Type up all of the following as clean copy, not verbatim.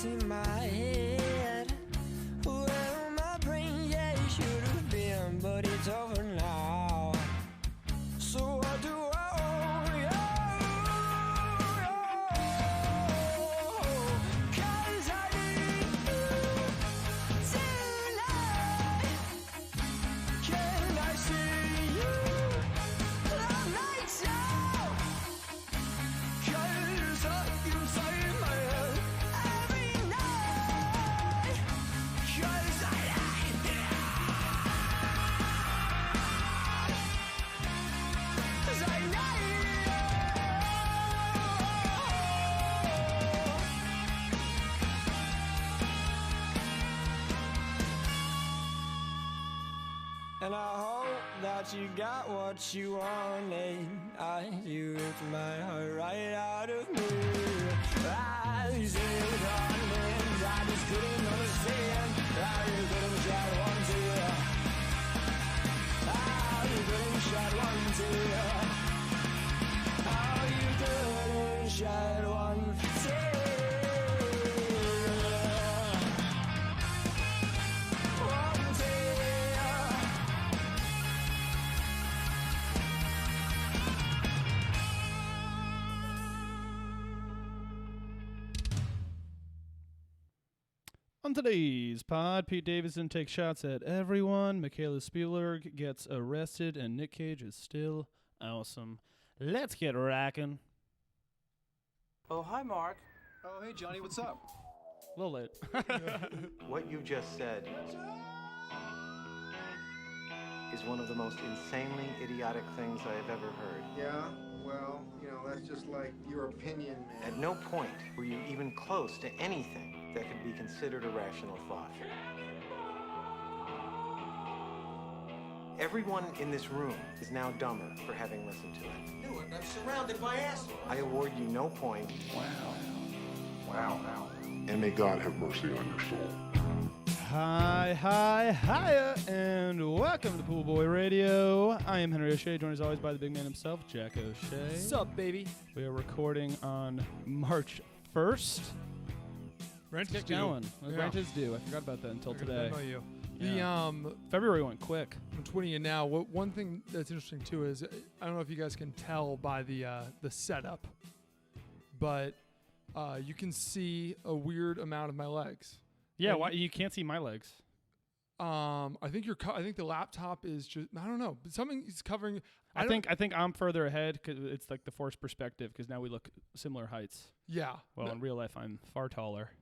In my head, well, my brain, yeah, it should have been, but it's over now. So what do I owe you? 'Cause I need you tonight. Can I see you the lights out? 'Cause I can save my head. And I hope that you got what you wanted. You ripped my heart right out of me. I said on names I just couldn't understand. How you couldn't shed one tear. How you couldn't shed one tear. How you couldn't shed one tear. On today's pod, Pete Davidson takes shots at everyone, Michaela Spielberg gets arrested, and Nick Cage is still awesome. Let's get racking. Oh, hi, Mark. Oh, hey, Johnny, what's up? A little late. What you just said is one of the most insanely idiotic things I have ever heard. Yeah, well, you know, that's just like your opinion, man. At no point were you even close to anything that could be considered a rational thought. Everyone in this room is now dumber for having listened to it. No, I'm surrounded by assholes. I award you no point. Wow. And may God have mercy on your soul. Hiya, and welcome to Pool Boy Radio. I am Henry O'Shea, joined as always by the big man himself, Jack O'Shea. Sup, baby? We are recording on March 1st. Rent Get going. Rent is due. I forgot about that until today. About you. Yeah. The February went quick. I'm 20 and now. One thing that's interesting too is I don't know if you guys can tell by the setup, but you can see a weird amount of my legs. Yeah, why you can't see my legs? I think I think the laptop is just. I don't know. But something is covering. I think I'm further ahead because it's like the forced perspective. Because now we look similar heights. Yeah. Well, in real life, I'm far taller.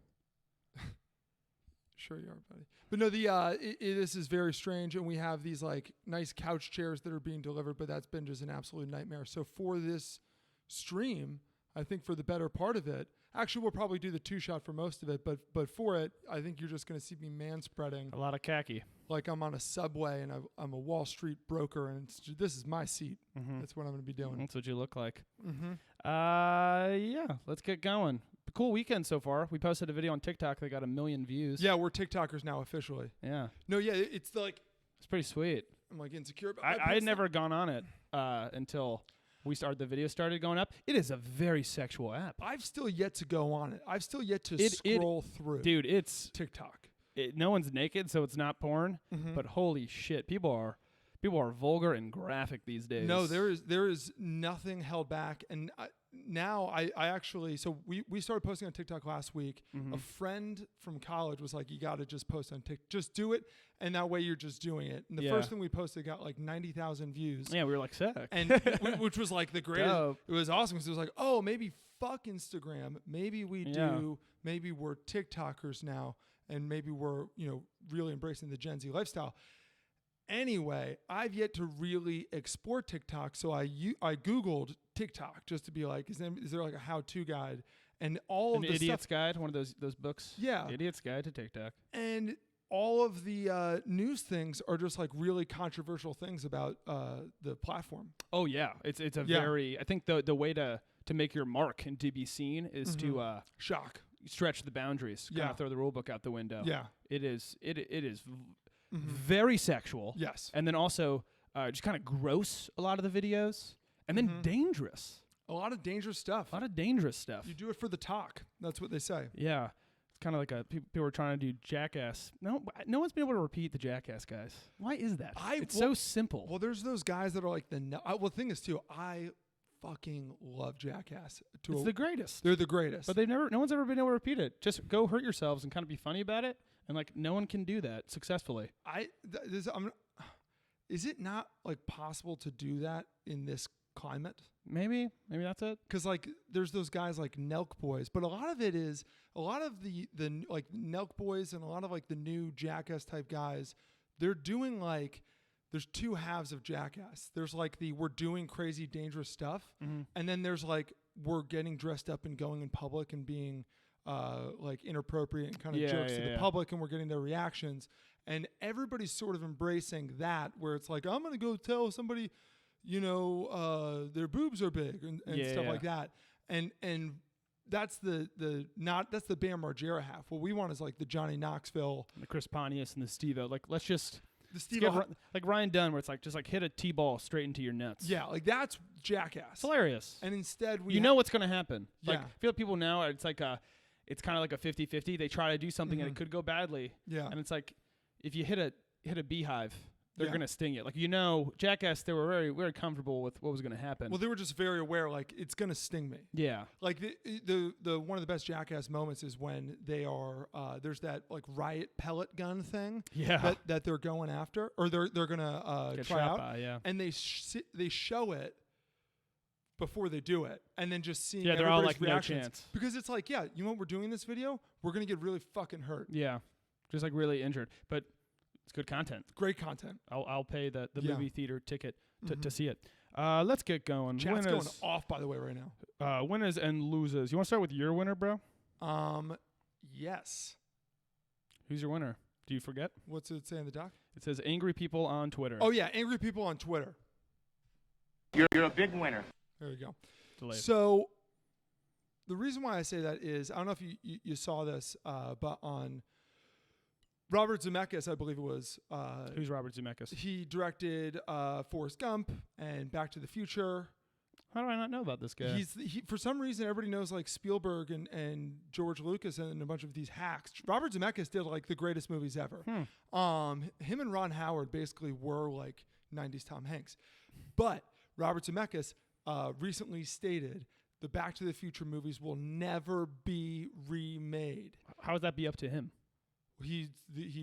Sure you are, buddy. But no, this is very strange, and we have these like nice couch chairs that are being delivered, but that's been just an absolute nightmare. So for this stream, I think for the better part of it, actually we'll probably do the 2-shot for most of it, but for it, I think you're just going to see me man-spreading. A lot of khaki. Like I'm on a subway and I'm a Wall Street broker, and this is my seat. Mm-hmm. That's what I'm going to be doing. That's what you look like. Mm-hmm. Yeah, let's get going. Cool weekend so far. We posted a video on TikTok that got 1 million views. Yeah, we're TikTokers now officially. Yeah. No, yeah, it's like it's pretty sweet. I'm like insecure. I had never gone on it until the video started going up. It is a very sexual app. I've still yet to go on it. I've still yet to scroll through. Dude, it's TikTok. No one's naked, so it's not porn. Mm-hmm. But holy shit, people are vulgar and graphic these days. No, there is nothing held back, and now I actually, so we started posting on TikTok last week. A friend from college was like, you got to just post on TikTok, just do it. And that way you're just doing it. And the first thing we posted got like 90,000 views. Yeah, we were like, sick. And which was like the greatest. Dope. It was awesome because it was like, oh, maybe fuck Instagram. Maybe maybe we're TikTokers now. And maybe we're, really embracing the Gen Z lifestyle. Anyway, I've yet to really explore TikTok, so I Googled TikTok just to be like, is there like a how-to guide? And all of the Idiot's stuff, Guide, one of those books. Yeah. Idiot's Guide to TikTok. And all of the news things are just like really controversial things about the platform. Oh yeah, it's a very. I think the way to make your mark and to be seen is to shock, stretch the boundaries. Kind of throw the rule book out the window. Yeah, it is. Very sexual. Yes. And then also just kind of gross, a lot of the videos. And then dangerous. A lot of dangerous stuff. You do it for the talk. That's what they say. Yeah. It's kind of like people are trying to do Jackass. No one's been able to repeat the Jackass guys. Why is that? It's so simple. Well, there's those guys that are like the thing is too, I fucking love Jackass. It's the greatest. They're the greatest. But no one's ever been able to repeat it. Just go hurt yourselves and kind of be funny about it. And like no one can do that successfully. Is it not like possible to do that in this climate? Maybe that's it. Because like there's those guys like Nelk Boys, but a lot of the like Nelk Boys and a lot of like the new Jackass type guys, they're doing like there's two halves of Jackass. There's like we're doing crazy dangerous stuff, and then there's like we're getting dressed up and going in public and being like inappropriate and kind of jerks to the public, and we're getting their reactions, and everybody's sort of embracing that where it's like, I'm gonna go tell somebody, their boobs are big and stuff like that, and that's the Bam Margera half. What we want is like the Johnny Knoxville, and the Chris Pontius, and the Steve-O. Like let's just the Steve-O, like Ryan Dunn, where it's like just like hit a T-ball straight into your nuts. Yeah, like that's Jackass. It's hilarious. And instead know what's gonna happen. Yeah. Like I feel like people now it's like it's kind of like a 50-50. They try to do something and it could go badly. Yeah. And it's like if you hit a beehive, they're gonna sting it. Like Jackass, they were very very comfortable with what was gonna happen. Well, they were just very aware, like it's gonna sting me. Yeah. Like the one of the best Jackass moments is when they are there's that like riot pellet gun thing. Yeah. That they're going after, or they're gonna Get try shot out. by, yeah. And they show it before they do it, and then just seeing they're all like reactions. no chance, because it's like, you know what, we're doing this video, we're gonna get really fucking hurt. Yeah, just like really injured, but it's good content. Great content. I'll pay the movie theater ticket to see it. Let's get going. Chat's going off, by the way, right now. Winners and losers. You want to start with your winner, bro? Yes. Who's your winner? Do you forget? What's it say in the doc? It says angry people on Twitter. Oh yeah, angry people on Twitter. You're a big winner. There you go. Delayed. So the reason why I say that is, I don't know if you saw this, but on Robert Zemeckis, I believe it was. Who's Robert Zemeckis? He directed Forrest Gump and Back to the Future. How do I not know about this guy? He for some reason, everybody knows like Spielberg and George Lucas and a bunch of these hacks. Robert Zemeckis did like the greatest movies ever. Him and Ron Howard basically were like 90s Tom Hanks. But Robert Zemeckis recently stated the Back to the Future movies will never be remade. How would that be up to him? He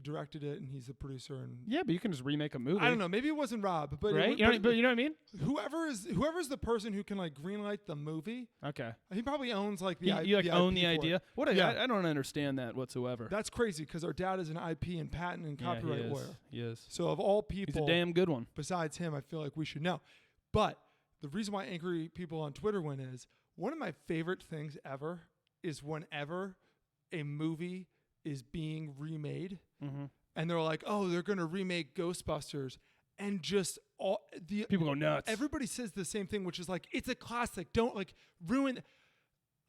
directed it and he's the producer. And yeah, but you can just remake a movie. I don't know. Maybe it wasn't Rob, but right? But you know what I mean? Whoever's the person who can like greenlight the movie. Okay. He probably owns like the you like own the IP idea. for it. I don't understand that whatsoever. That's crazy because our dad is an IP and patent and copyright lawyer. He is. So of all people, he's a damn good one. Besides him, I feel like we should know. But the reason why angry people on Twitter win is one of my favorite things ever is whenever a movie is being remade and they're like, oh, they're going to remake Ghostbusters, and just all the people go nuts. Everybody says the same thing, which is like, it's a classic. Don't like ruin.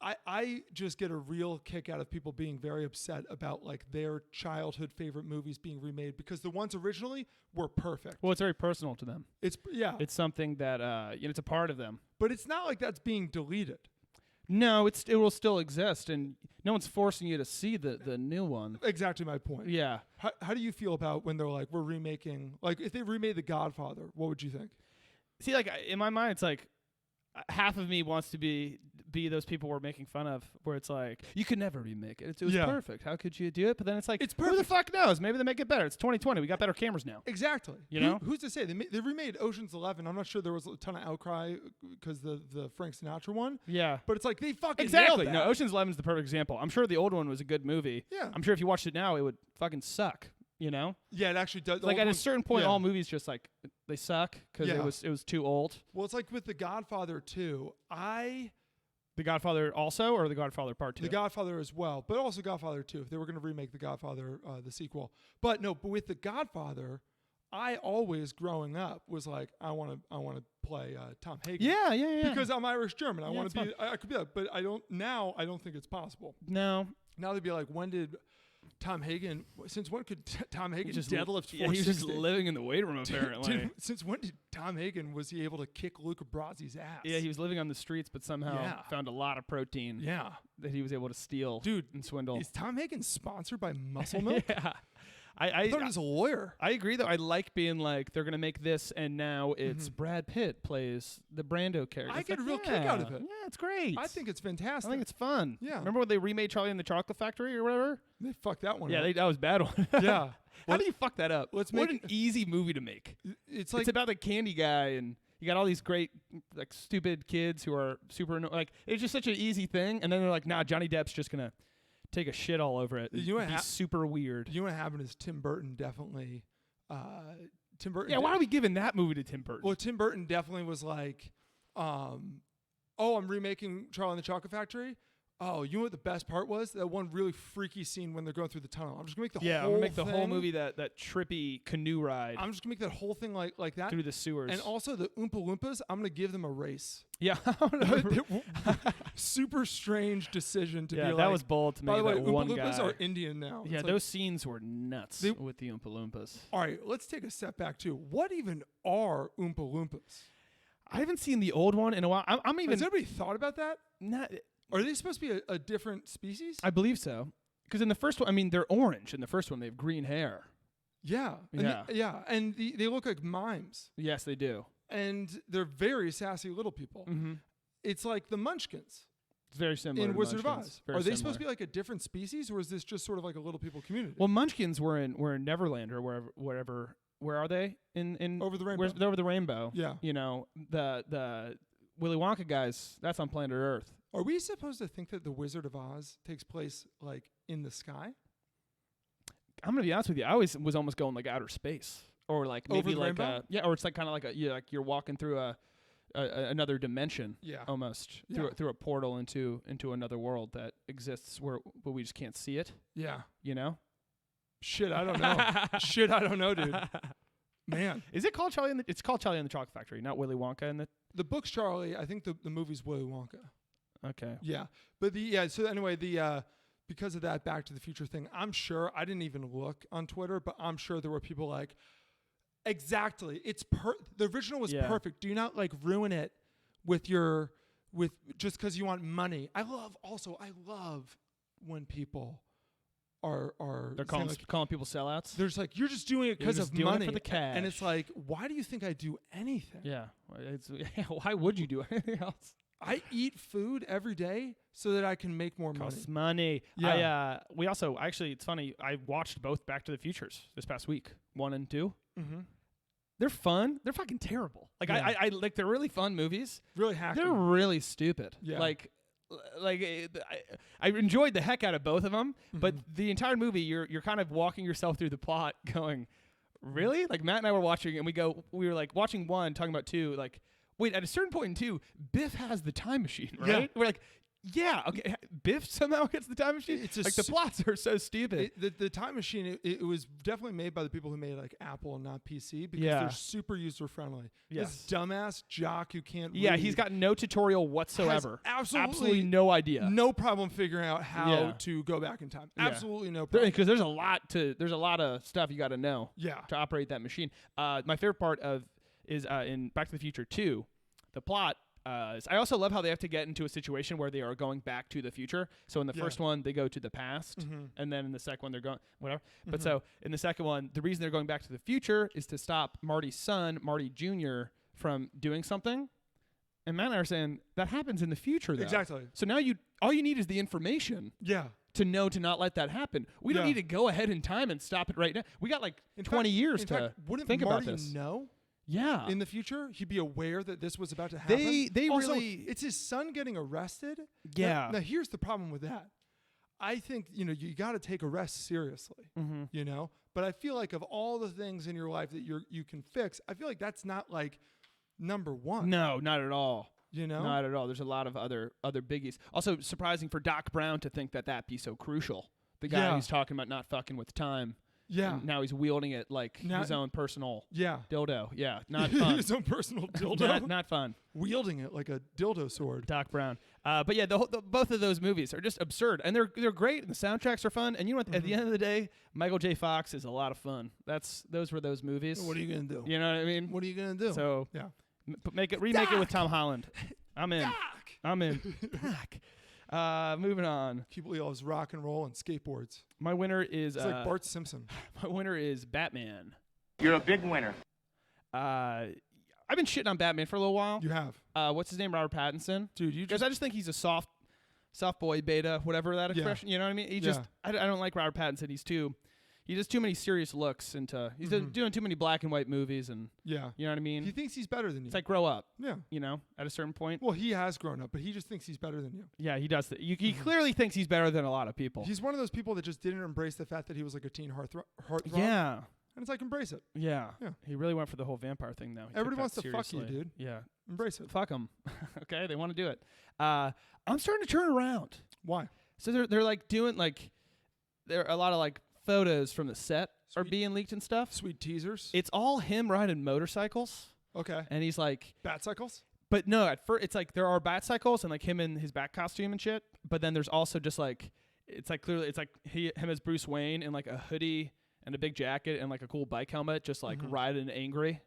I just get a real kick out of people being very upset about like their childhood favorite movies being remade because the ones originally were perfect. Well, it's very personal to them. It's something that it's a part of them. But it's not like that's being deleted. No, it will still exist, and no one's forcing you to see the new one. Exactly my point. Yeah. How do you feel about when they're like, we're remaking, like if they remade The Godfather, what would you think? See, like in my mind, it's like half of me wants to be be those people we're making fun of, where it's like, you could never remake it. It was Yeah. perfect. How could you do it? But then it's like, It's who the perfect. fuck knows? Maybe they make it better. It's 2020. We got better cameras now. Exactly. You know? Who's to say? They remade Ocean's 11. I'm not sure there was a ton of outcry because the Frank Sinatra one. Yeah. But it's like they fucking Exactly. nailed No, that. Ocean's 11 is the perfect example. I'm sure the old one was a good movie. Yeah. I'm sure if you watched it now, it would fucking suck. You know? Yeah, it actually does. Like at a certain point, yeah. all movies just like they suck because Yeah. it was too old. Well, it's like with The Godfather 2. The Godfather also, or The Godfather Part 2? The Godfather as well, but also Godfather 2, if they were going to remake The Godfather, the sequel. But with The Godfather, I always, growing up, was like, I want to play Tom Hagen. Yeah. Because I'm Irish German. I Yeah, want to it's be, I could be that, but I don't think it's possible. No. Now they'd be like, when did Tom Hagen, since when could Tom Hagen Just deadlift 460? Yeah, he was just living in the weight room, apparently. Since when did Tom Hagen, was he able to kick Luca Brasi's ass? Yeah, he was living on the streets, but somehow found a lot of protein Yeah. that he was able to steal and swindle. Is Tom Hagen sponsored by Muscle Milk? Yeah. I thought he was a lawyer. I agree, though. I like being like, they're going to make this, and now it's Brad Pitt plays the Brando character. I It's get like, a real kick out of it. Yeah, it's great. I think it's fantastic. I think it's fun. Yeah. Remember when they remade Charlie and the Chocolate Factory or whatever? They fucked that one up. Yeah, that was a bad one. Yeah. How do you fuck that up? Let's what make an easy movie to make. It's like It's about the candy guy, and you got all these great, like, stupid kids who are super like. It's just such an easy thing, and then they're like, "Nah, Johnny Depp's just gonna take a shit all over it. You know and be what super weird." you know what happened is Tim Burton definitely. Tim Burton. Yeah, why are we giving that movie to Tim Burton? Well, Tim Burton definitely was like, oh, I'm remaking Charlie and the Chocolate Factory. Oh, you know what the best part was? That one really freaky scene when they're going through the tunnel. I'm just gonna make the I'm whole gonna make the whole thing- movie that trippy canoe ride I'm just gonna make that whole thing like that. through the sewers. And also the Oompa Loompas, I'm gonna give them a race. yeah, Super strange decision to be like. that was bold to By make the way, that Oompa one Loompas guy. are Indian now. Yeah, It's like, those scenes were nuts They- with the Oompa Loompas. all right, let's take a step back too. What even are Oompa Loompas? I haven't seen the old one in a while. I'm even Has anybody thought about that? not. Are they supposed to be a different species? I believe so. Because in the first one, I mean, they're orange. In the first one, they have green hair. Yeah. And they look like mimes. Yes, they do. And they're very sassy little people. Mm-hmm. It's like the Munchkins It's very similar in to Wizard of Munchkins. Oz. Very Are they similar. supposed to be like a different species, or is this just sort of like a little people community? Well, Munchkins were in Neverland or wherever. Where are they? In Over the rainbow. Where's over the rainbow? Yeah. You know, the Willy Wonka guys. That's on planet Earth. Are we supposed to think that the Wizard of Oz takes place like in the sky? I'm gonna be honest with you. I always was almost going like outer space, or like Over maybe the like rainbow? or it's like kind of like like you're walking through another dimension. Yeah. Almost Yeah. through a portal into another world that exists but we just can't see it. Yeah. You know? Shit, I don't know. Shit, I don't know, dude. Man. Is it called Charlie? It's called Charlie and the Chocolate Factory, not Willy Wonka. The book's Charlie. I think the movie's Willy Wonka. Okay. Yeah. But so anyway, because of that Back to the Future thing, I'm sure, I didn't even look on Twitter, but I'm sure there were people like, exactly, the original was Yeah. perfect. Do not like ruin it with just because you want money. I love when people are They're saying, like, calling people sellouts. they're just like, you're just doing it You're because just of doing it money for the cash. and it's like, why do you think I do anything? Yeah. Why would you do anything else? I eat food every day so that I can make more money. Costs money. Yeah. We also actually, it's funny. I watched both Back to the Futures this past week, 1 and 2. Mm-hmm. They're fun. They're fucking terrible. Like Yeah. I like. They're really fun movies. Really hacky. They're really stupid. Yeah. Like I enjoyed the heck out of both of them, but Mm-hmm. the entire movie, you're kind of walking yourself through the plot, going, really? Like Matt and I were watching, and we were like watching 1, talking about 2, like. Wait, at a certain point in 2, Biff has the time machine, right? Yeah. We're like, yeah, okay. Biff somehow gets the time machine? It's a like, the plots are so stupid. the time machine, it was definitely made by the people who made like Apple and not PC because Yeah. they're super user friendly. Yes. This dumbass jock who can't Yeah, read he's got no tutorial whatsoever. absolutely no idea. no problem figuring out how Yeah. to go back in time. Yeah. Absolutely no problem. Because there's a lot of stuff you got to know Yeah. to operate that machine. My favorite part is in Back to the Future 2, the plot. I also love how they have to get into a situation where they are going back to the future. So in the Yeah. first one, they go to the past, Mhm. and then in the second one, they're going whatever. But so in the second one, the reason they're going back to the future is to stop Marty's son, Marty Jr., from doing something. And Matt and I are saying that happens in the future, though. Exactly. So now all you need is the information Yeah. to know to not let that happen. We don't Yeah. need to go ahead in time and stop it right now. We got like In 20 fact- years in to fact, wouldn't think Marty about this. know Yeah. in the future? He'd be aware that this was about to happen. They also, really- it's his son getting arrested. Yeah. Now here's the problem with that. I think, you got to take arrests seriously, But I feel like of all the things in your life that you can fix, I feel like that's not like number one. No, not at all. Not at all. There's a lot of other biggies. Also, surprising for Doc Brown to think that be so crucial. The guy who's talking about not fucking with time. Yeah. And now he's wielding it like his own personal dildo. Yeah, not fun. His own personal dildo. not fun. Wielding it like a dildo sword. Doc Brown. But yeah, both of those movies are just absurd, and they're great, and the soundtracks are fun. And you know what? At the end of the day, Michael J. Fox is a lot of fun. Those were those movies. What are you gonna do? You know what I mean? What are you gonna do? So yeah, remake it with Tom Holland. I'm in. Doc! I'm in. Doc. Moving on. People loves rock and roll and skateboards. My winner is it's like Bart Simpson. My winner is Batman. You're a big winner. I've been shitting on Batman for a little while. You have. What's his name? Robert Pattinson. Dude, I just think he's a soft boy beta, whatever that expression. You know what I mean? I don't like Robert Pattinson. He does too many serious looks into. He's doing too many black and white movies, and you know what I mean. He thinks he's better than you. It's like grow up. Yeah. At a certain point. Well, he has grown up, but he just thinks he's better than you. Yeah, he does. He clearly thinks he's better than a lot of people. He's one of those people that just didn't embrace the fact that he was like a teen heartthrob. Yeah. And it's like, embrace it. Yeah. He really went for the whole vampire thing, though. Everybody wants to fuck you, dude. Yeah. Embrace it. Fuck them. Okay, they want to do it. I'm starting to turn around. Why? So they're like doing there are a lot of photos from the set are being leaked and stuff. Sweet teasers. It's all him riding motorcycles. Okay. And he's like bat cycles? But no, at first it's there are bat cycles and him in his bat costume and shit. But then there's also just clearly it's him as Bruce Wayne in a hoodie and a big jacket and a cool bike helmet, just riding angry.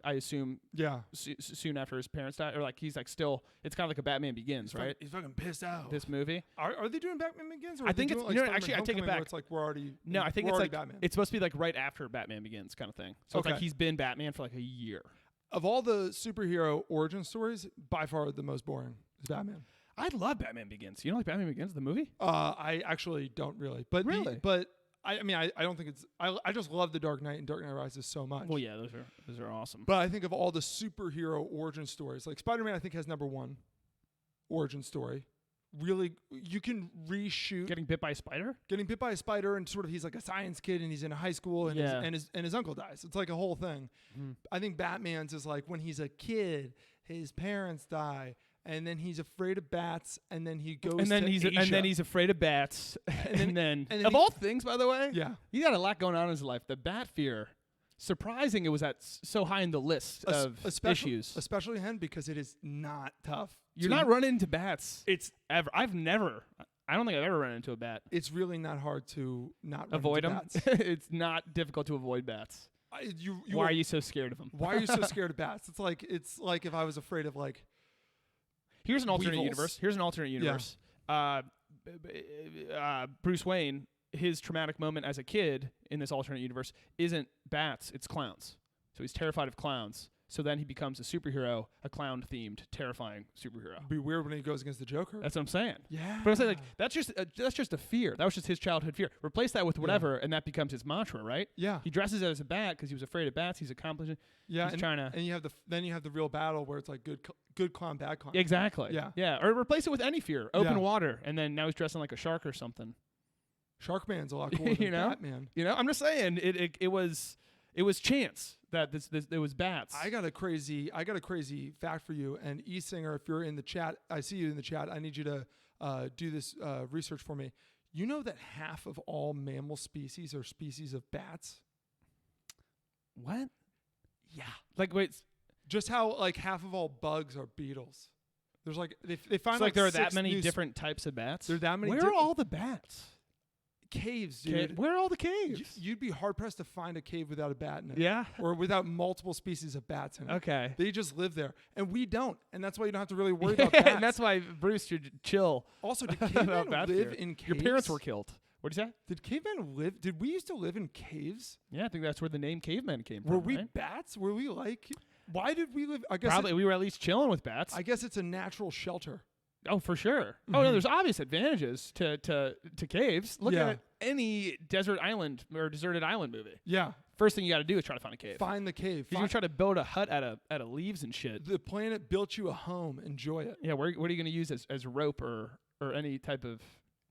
I assume. Yeah. Soon after his parents died, or he's still. It's kind of like a Batman Begins, right? He's fucking pissed out. This movie. Are they doing Batman Begins? Or I think it's actually I take it back. It's we're already. No, I think it's Batman. It's supposed to be right after Batman Begins, kind of thing. So it's he's been Batman for a year. Of all the superhero origin stories, by far the most boring is Batman. I love Batman Begins. You don't like Batman Begins, the movie? I actually don't really. But really? I don't think it's. I just love The Dark Knight and Dark Knight Rises so much. Well, yeah, those are awesome. But I think of all the superhero origin stories, Spider-Man, I think has number one origin story. Really, you can reshoot getting bit by a spider. Getting bit by a spider, and sort of he's like a science kid, and he's in high school, and his uncle dies. It's a whole thing. I think Batman's is when he's a kid, his parents die. And then he's afraid of bats, and then he goes and then to he's Asia. And then he's afraid of bats, and then of all things, by the way, he got a lot going on in his life. The bat fear, surprising, it was so high in the list of issues, especially him because it is not tough. You're not running into bats. I don't think I've ever run into a bat. It's really not hard to not avoid them. Bats. It's not difficult to avoid bats. Why are you so scared of them? Why are you so scared of bats? It's like if I was afraid of Here's an alternate universe. Bruce Wayne, his traumatic moment as a kid in this alternate universe isn't bats, it's clowns. So he's terrified of clowns. So then he becomes a superhero, a clown-themed, terrifying superhero. It'd be weird when he goes against the Joker. That's what I'm saying. Yeah. But I'm saying that's just a fear. That was just his childhood fear. Replace that with whatever, and that becomes his mantra, right? Yeah. He dresses as a bat because he was afraid of bats. He's accomplishing. Yeah. He's trying to. And you have the real battle where it's good clown, bad clown. Exactly. Yeah. Yeah. Or replace it with any fear. Open water, and then now he's dressing like a shark or something. Sharkman's a lot cooler than Batman. I'm just saying it was chance that it was bats. I got a crazy fact for you. And E Singer, if you're in the chat, I see you in the chat. I need you to do this research for me. You know that half of all mammal species are species of bats? What? Yeah. Wait. Just how half of all bugs are beetles. There's they find there are that many different types of bats. There are that many. Where are all the bats? Caves, dude. Where are all the caves? You'd be hard pressed to find a cave without a bat in it. Yeah. Or without multiple species of bats in it. Okay. They just live there. And we don't. And that's why you don't have to really worry about bats. And that's why Bruce should chill. Also, did cavemen live in caves? Your parents were killed. What did you say? Did cavemen live? Did we used to live in caves? Yeah, I think that's where the name cavemen came from. Were we bats? Were we Why did we live? I guess Probably we were at least chilling with bats. I guess it's a natural shelter. Oh, for sure. Oh, no, there's obvious advantages to caves. Look Yeah. at any desert island or deserted island movie. Yeah. First thing you got to do is try to find a cave. Find the cave. You're going to try to build a hut out of leaves and shit. The planet built you a home. Enjoy it. Yeah, what are you going to use as rope or any type of,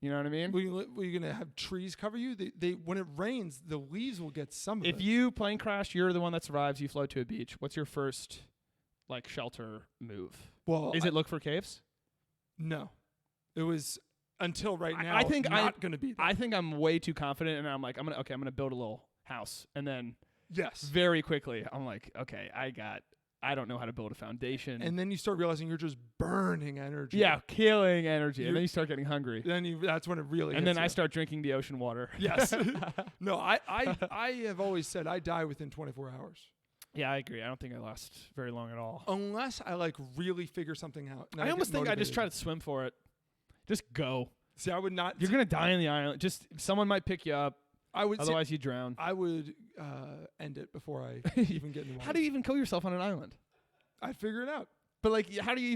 you know what I mean? Were you going to have trees cover you? They when it rains, the leaves will get some of it. If you plane crash, you're the one that survives, you float to a beach. What's your first, like, shelter move? Well, Is it look for caves? No. It was until right now. I think not going to be that. I think I'm way too confident, and I'm like, I'm gonna build a little house, and then yes. very quickly, I'm like, okay, I don't know how to build a foundation. And then you start realizing you're just burning energy. Yeah, killing energy. And then you start getting hungry. That's when it really And hits then I you. start drinking the ocean water. Yes. No, I have always said I die within 24 hours. Yeah, I agree. I don't think I last very long at all. Unless I like really figure something out. And I almost get think I just motivated. try to swim for it. Just go. See, I would not. You're going to die on the island. Just someone might pick you up. I would. Otherwise, you drown. I would end it before I even get in the water. How do you even kill yourself on an island? I'd figure it out. But, like, how do you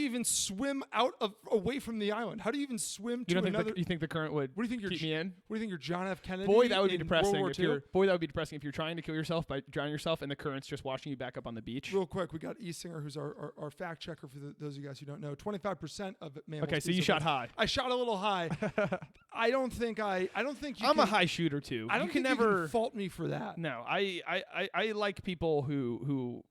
even swim away from the island? How do you even swim You to don't think another? you think the current would What do you think keep me in? What do you think? You're John F. Kennedy? Boy, that would be in depressing. World War II? That would be depressing if you're trying to kill yourself by drowning yourself and the current's just washing you back up on the beach. Real quick, we got E. Singer, who's our fact checker for those of you guys who don't know. 25% of mammals. Okay, so you shot high. I shot a little high. I don't think you. I'm a high shooter too. I don't you can think never you can fault me for that. No, I like people who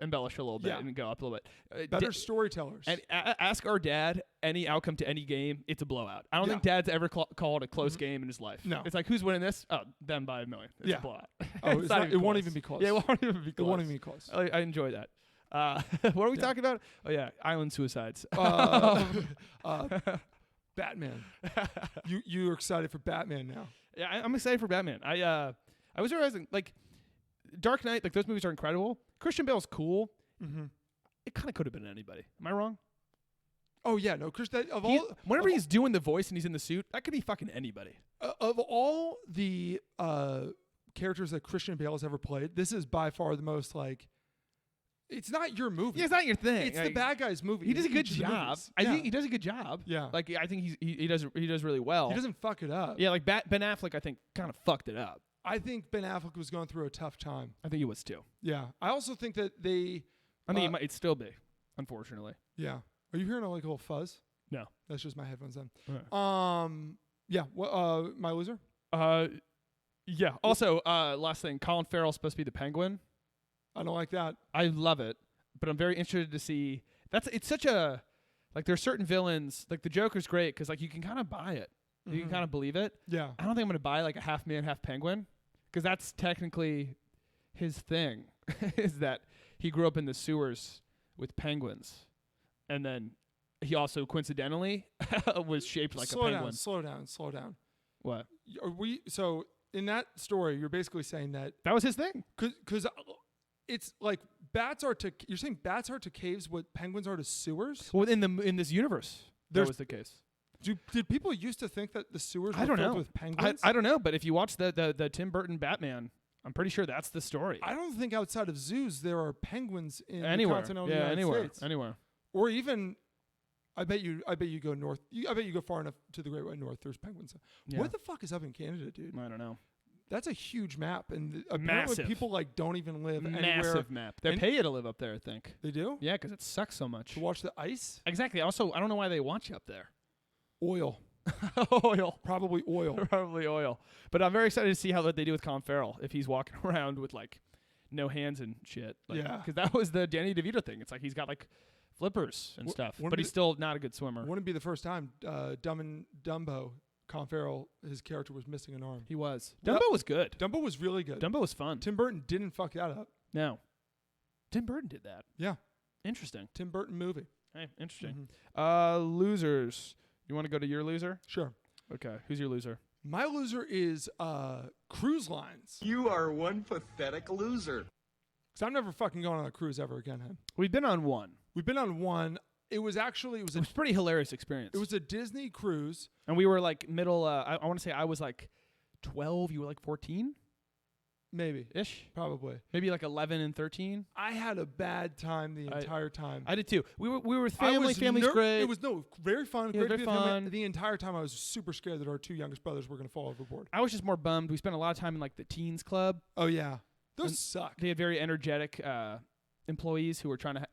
embellish a little bit Yeah. and go up a little bit. Better storytellers. And ask our dad any outcome to any game, it's a blowout. I don't Yeah. think Dad's ever called a close game in his life. No. It's like, who's winning this? Oh, them by 1 million. It's Yeah. a blowout. Oh, It's not it even won't close. even be close. Yeah, it won't even be It close. won't even be close. I enjoy that. What are we talking about? Oh yeah, island suicides. Batman. You're excited for Batman now. Yeah, I'm excited for Batman. I was realizing, like, Dark Knight, like, those movies are incredible. Christian Bale's cool. Mm-hmm. It kind of could have been anybody. Am I wrong? Oh yeah, no, Chris. Whenever he's doing the voice and he's in the suit, that could be fucking anybody. Of all the characters that Christian Bale has ever played, this is by far the most like. It's not your movie. Yeah, it's not your thing. It's the bad guy's movie. He does a good Each of the job. movies. I Yeah. think he does a good job. Yeah. Like, I think he does really well. He doesn't fuck it up. Yeah, like Ben Affleck, I think, kind of fucked it up. I think Ben Affleck was going through a tough time. I think he was too. Yeah. I also think that they. I think it might still be, unfortunately. Yeah. Are you hearing like a little fuzz? No. That's just my headphones on. Okay. Yeah. What? My loser. Yeah. Also, last thing, Colin Farrell's supposed to be the Penguin. I don't like that. I love it, but I'm very interested to see. It's such a, like, there's certain villains, like the Joker's great because, like, you can kind of buy it. You can kind of believe it. Yeah. I don't think I'm going to buy like a half man, half penguin because that's technically his thing is that he grew up in the sewers with penguins. And then he also coincidentally was shaped like a penguin. Slow down. What? So in that story, you're basically saying that That was his thing. because it's like you're saying bats are to caves what penguins are to sewers? Well, in this universe, that was the case. Did people used to think that the sewers I were don't filled know. with penguins? I don't know, but if you watch the Tim Burton Batman, I'm pretty sure that's the story. I don't think outside of zoos there are penguins in Anywhere. the continental Yeah, United anywhere. States. Anywhere. Or even, I bet you go north. I bet you go far enough to the Great White North. There's penguins. Yeah. What the fuck is up in Canada, dude? I don't know. That's a huge map, and apparently Massive. people like don't even live anywhere. Massive map. They And- pay you to live up there, I think. They do Yeah, because it sucks so much. to watch the ice. Exactly. Also, I don't know why they want you up there. Oil, Oil. probably oil. Probably oil. But I'm very excited to see how what they do with Colin Farrell if he's walking around with like no hands and shit. Like, Yeah. Because that was the Danny DeVito thing. It's like he's got like flippers and stuff, wouldn't but be he's still not a good swimmer. Wouldn't be the first time Dumb and Dumbo, Colin Farrell, his character was missing an arm. He was. Well, Dumbo was good. Dumbo was really good. Dumbo was fun. Tim Burton didn't fuck that up. No. Tim Burton did that. Yeah, Interesting. Tim Burton movie. Hey, interesting. Mm-hmm. Losers. You want to go to your loser? Sure. Okay. Who's your loser? My loser is cruise lines. You are one pathetic loser. Because I'm never fucking going on a cruise ever again, Hen. We've been on one. We've been on one. It was a a pretty hilarious experience. it was a Disney cruise. And we were like middle, I want to say I was like 12, you were like 14? Maybe. ish, Probably. maybe like 11 and 13. I had a bad time the entire time. I did too. We were with family. Family's great. It was very fun. Yeah, Great very to be with family. fun. The entire time I was super scared that our 2 youngest brothers were going to fall overboard. I was just more bummed. We spent a lot of time in like the teens club. Oh yeah, those suck. They had very energetic employees who were trying to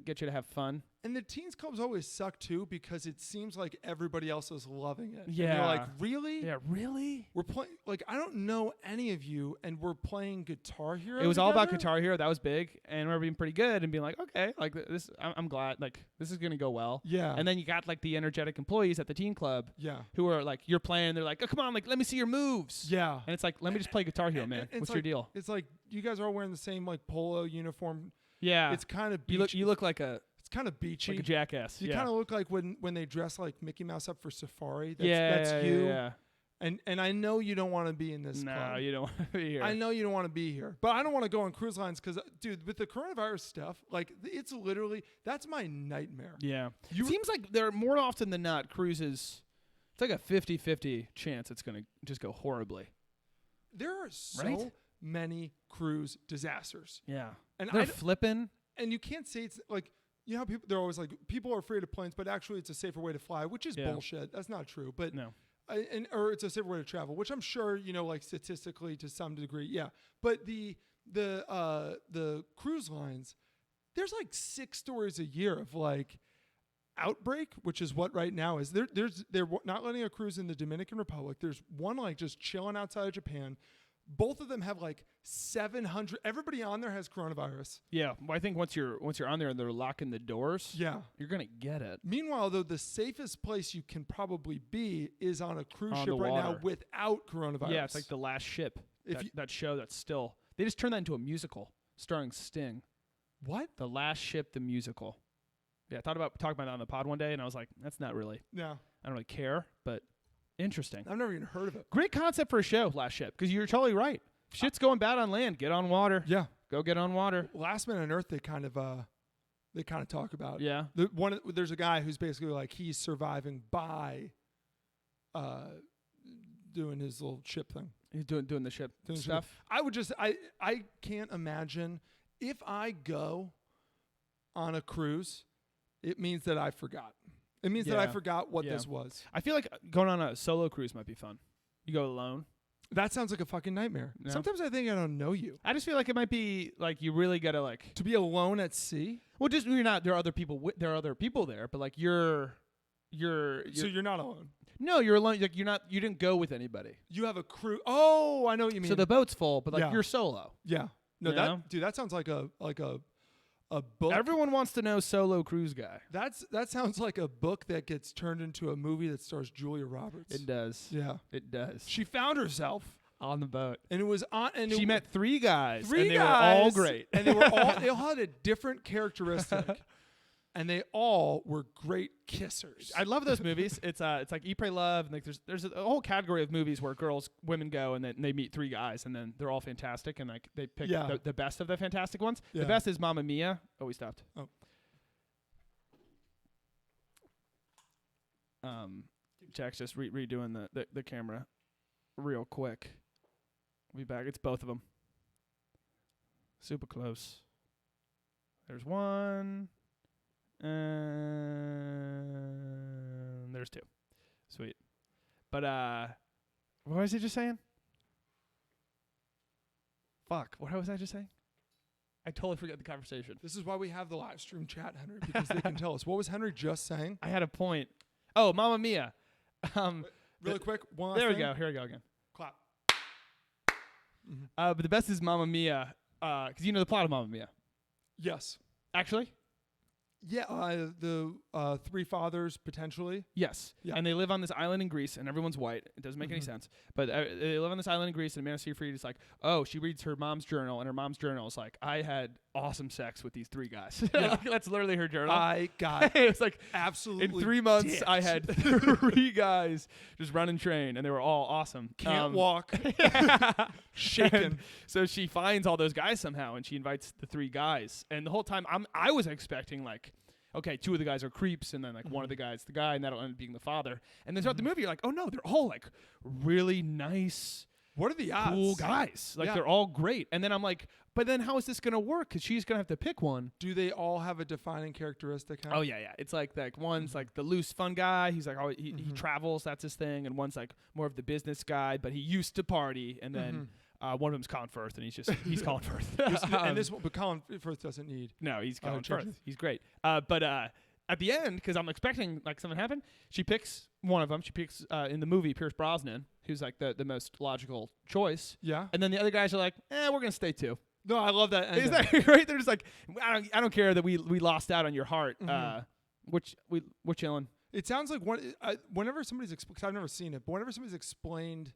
get you to have fun. And the teens clubs always suck too because it seems like everybody else is loving it. Yeah. And you're like, really? Yeah, really? We're playing like I don't know any of you, and we're playing Guitar Hero. It was all about together? Guitar Hero. That was big, and we were being pretty good and being like, okay, like this. I'm glad. Like this is gonna go well. Yeah. And then you got like the energetic employees at the teen club. Yeah. Who are like, you're playing. They're like, oh come on, like let me see your moves. Yeah. And it's like, let me just play Guitar Hero, man. It's What's like, your deal? It's like you guys are all wearing the same like polo uniform. Yeah. It's kind of you look like a It's kind of beachy. like a jackass. You yeah. kind of look like when they dress like Mickey Mouse up for Safari. That's, yeah, that's you. Yeah. And I know you don't want to be in this No, club. you don't want to be here. I know you don't want to be here. But I don't want to go on cruise lines because, dude, with the coronavirus stuff, like, it's literally, that's my nightmare. Yeah. It seems like there more often than not, cruises, it's like a 50-50 chance it's going to just go horribly. There are so Right? many cruise disasters. Yeah. And They're flipping. And you can't say it's like, you know how they're always like, people are afraid of planes, but actually it's a safer way to fly, which is bullshit. That's not true. But No. Or it's a safer way to travel, which I'm sure, like statistically to some degree, yeah. But the cruise lines, there's like 6 stories a year of like outbreak, which is what right now is. They're not letting a cruise in the Dominican Republic. There's one like just chilling outside of Japan. Both of them have like 700. Everybody on there has coronavirus. Yeah, well, I think once you're on there and they're locking the doors, Yeah. you're gonna get it. Meanwhile, though, the safest place you can probably be is on a cruise On ship the right now water. without coronavirus. Yeah, it's like The Last Ship. If That show that's still they just turned that into a musical starring Sting. What? The Last Ship, the musical. Yeah, I talked about that on the pod one day, and I was like, that's not really. No. I don't really care, but interesting. I've never even heard of it. Great concept for a show, Last Ship, because you're totally right. If shit's going bad on land, get on water. Yeah. Go get on water. Last Man on Earth, they kind of talk about. Yeah. There's a guy who's basically like he's surviving by doing his little ship thing. He's doing the ship Doing stuff. I would just I can't imagine if I go on a cruise, it means that I forgot. It means that I Yeah. forgot what Yeah. this was. I feel like going on a solo cruise might be fun. You go alone. That sounds like a fucking nightmare. Yeah. Sometimes I think I don't know you. I just feel like it might be like you really gotta like. To be alone at sea? Well, just you're not. There are other people. There are other people there, but like you're. So you're not alone. No, you're alone. Like you're not. You didn't go with anybody. You have a crew. Oh, I know what you mean. So the boat's full, but like Yeah. you're solo. Yeah. No, You know? that sounds like a book. Everyone wants to know solo cruise guy. That sounds like a book that gets turned into a movie that stars Julia Roberts. It does. Yeah. It does. She found herself, on the boat. and it was on. And She it, met 3 guys. three and they guys, were all great. and they all had a different characteristic, and they all were great kissers. I love those movies. It's like Eat, Pray, Love, and like there's a whole category of movies where women go and then they meet 3 guys and then they're all fantastic and like they pick Yeah. the best of the fantastic ones. Yeah. The best is Mamma Mia. Oh, we stopped. Oh. Jack's just redoing the camera real quick. We'll be back. It's both of them. Super close. There's one. And there's 2. Sweet. But what was he just saying? Fuck. What was I just saying? I totally forgot the conversation. This is why we have the live stream chat, Henry, because they can tell us. What was Henry just saying? I had a point. Oh, Mamma Mia. Really quick, one last There we thing. go. Here we go again. Clap. But the best is Mamma Mia, because you know the plot of Mamma Mia. Yes. Actually? Yeah, the 3 fathers, potentially. Yes. Yeah. And they live on this island in Greece, and everyone's white. It doesn't make any sense. But they live on this island in Greece, and Amanda Seyfried is like, oh, she reads her mom's journal, and her mom's journal is like, I had awesome sex with these 3 guys. Yeah. That's literally her journal. I got It was like, absolutely in 3 months, dicked. I had 3 guys just run and train, and they were all awesome. Can't walk. Shaken. Shaken. So she finds all those guys somehow, and she invites the 3 guys. And the whole time, I was expecting like, okay, 2 of the guys are creeps, and then like one of the guys, the guy, and that'll end up being the father. And then throughout the movie, you're like, oh no, they're all like really nice, What are the odds? cool guys. Like, Yeah. they're all great. And then I'm like, but then how is this going to work? Because she's going to have to pick one. Do they all have a defining characteristic? Huh? Oh, yeah. It's like one's like the loose, fun guy. He's like, he travels. That's his thing. And one's like more of the business guy, but he used to party. And then one of them's Colin Firth, and he's Colin Firth. And this one, but Colin Firth doesn't need. No, he's Colin changes. Firth. He's great. But at the end, because I'm expecting like something to happen, she picks one of them. She picks in the movie Pierce Brosnan, who's like the most logical choice. Yeah. And then the other guys are like, we're gonna stay too. No, I love that. Is ending. that right? They're just like, I don't care that we lost out on your heart. We're chilling. It sounds like whenever somebody's because I've never seen it, but whenever somebody's explained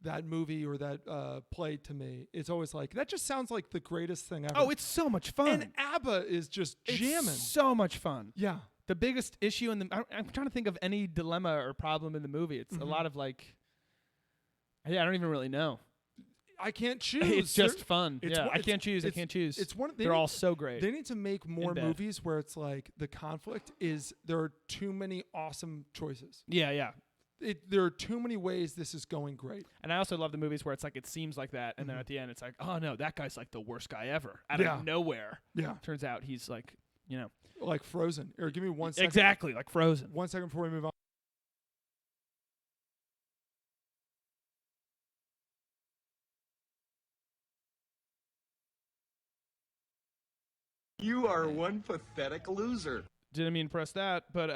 that movie or that play to me, it's always like that. Just sounds like the greatest thing ever. Oh, it's so much fun. And ABBA is just jamming. It's so much fun. Yeah. The biggest issue in I'm trying to think of any dilemma or problem in the movie. It's a lot of like, I don't even really know. I can't choose. It's just fun. I can't choose. It's one. They're all so great. They need to make more bad. movies where it's like the conflict is there are too many awesome choices. Yeah. There are too many ways this is going great. And I also love the movies where it's like it seems like that, and then at the end it's like, oh no, that guy's like the worst guy ever out of nowhere. Yeah. Turns out he's like, Like Frozen. Or give me 1 second. Exactly, like Frozen. 1 second before we move on. You are one pathetic loser. Didn't mean to press that, but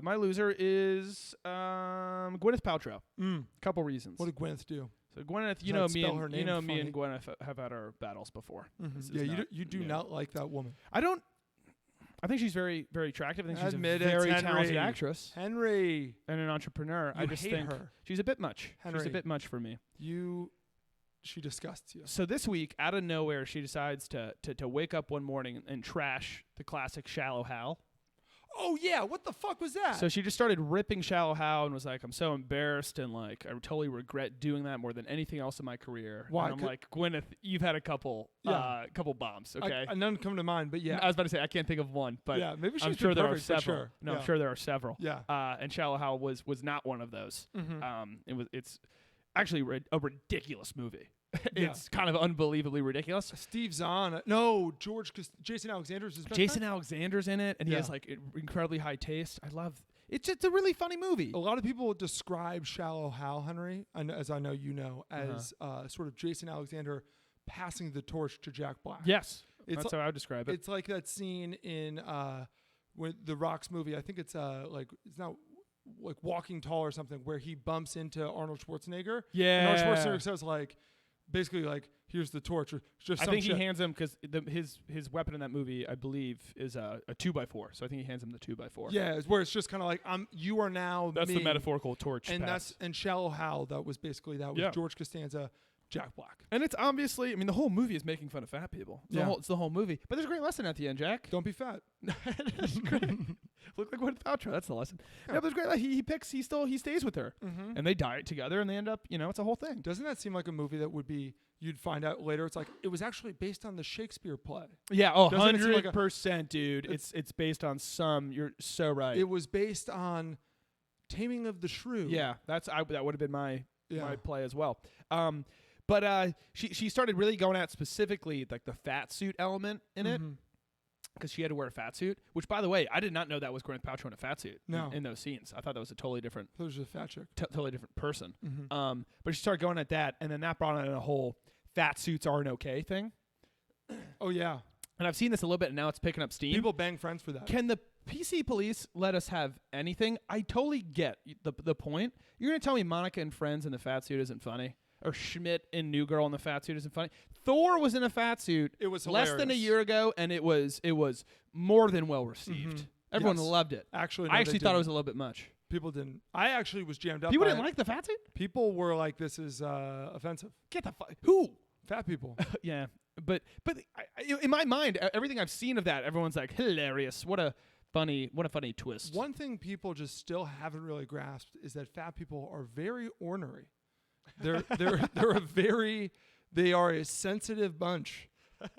my loser is Gwyneth Paltrow. Couple reasons. What did Gwyneth do? So Gwyneth, Does that spell her name me and funny? Gwyneth have had our battles before. Yeah, you do not like that woman. I think she's very, very attractive. I think she's Admit a it, very Henry. talented actress Henry. and an entrepreneur. I just hate think her. she's a bit much. She's Henry. a bit much for me. She disgusts you. So this week, out of nowhere, she decides to wake up one morning and trash the classic Shallow Hal. Oh yeah, what the fuck was that? So she just started ripping Shallow Hal and was like, I'm so embarrassed and like I totally regret doing that more than anything else in my career. Why? And I'm like, Gwyneth, you've had a couple bombs, okay? None come to mind, but yeah. I was about to say I can't think of one, but Yeah, maybe she's I'm sure been there are perfect for several. sure. No, Yeah. I'm sure there are several. Yeah. And Shallow Hal was not one of those. It's actually a ridiculous movie. It's kind of unbelievably ridiculous. Steve Zahn. No, Jason Alexander's his best Jason friend? Alexander's in it, and he Yeah. has like incredibly high taste. I love. It's just a really funny movie. A lot of people describe Shallow Hal, Henry, as I know you know, as sort of Jason Alexander passing the torch to Jack Black. Yes, It's that's how I would describe it. It's like that scene in when the Rock's movie. I think it's like it's not like Walking Tall or something, where he bumps into Arnold Schwarzenegger. Yeah. And Arnold Schwarzenegger says like, basically like, here's the torch. Or just I some think shit. he hands him because his weapon in that movie, I believe, is a 2x4. So I think he hands him the 2x4. Yeah, it's where it's just kind of like you are now. That's me. the metaphorical torch. And pass. and Shallow Hal. That was basically that was George Costanza, Jack Black. And it's obviously, I mean, the whole movie is making fun of fat people. It's the whole movie. But there's a great lesson at the end, Jack. Don't be fat. That's great. Look like Gwyneth Paltrow. That's the lesson. Yeah, but there's great. He stays with her, and they diet together, and they end up, it's a whole thing. Doesn't that seem like a movie that would be? You'd find out later. It's like it was actually based on the Shakespeare play. Yeah, Doesn't it seem like 100%, dude. It's based on some. You're so right. It was based on Taming of the Shrew. Yeah, that would have been my play as well. But she started really going at specifically like the fat suit element in it. Because she had to wear a fat suit, which, by the way, I did not know that was Gwyneth Paltrow in a fat suit in those scenes. I thought that was a totally different, That was just a fat chick. totally different person. But she started going at that, and then that brought in a whole fat suits aren't okay thing. Oh yeah, And I've seen this a little bit, and now it's picking up steam. people bang friends for that. Can the PC police let us have anything? I totally get the point. You're going to tell me Monica and Friends in the fat suit isn't funny? Or Schmidt in New Girl in the fat suit isn't funny? Thor was in a fat suit It was less than a hilarious. year ago, and it was more than well received. Everyone Yes. loved it. Actually, I no, actually they thought it didn't. was a little bit much. People didn't. I actually was jammed up. People by didn't it. like the fat suit? People were like, "This is offensive." Get the fuck. Who? Fat people. Yeah. But in my mind, everything I've seen of that, everyone's like, hilarious. What a funny twist. One thing people just still haven't really grasped is that fat people are very ornery. They are a sensitive bunch,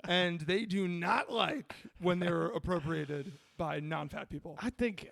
and they do not like when they're appropriated by non-fat people. I think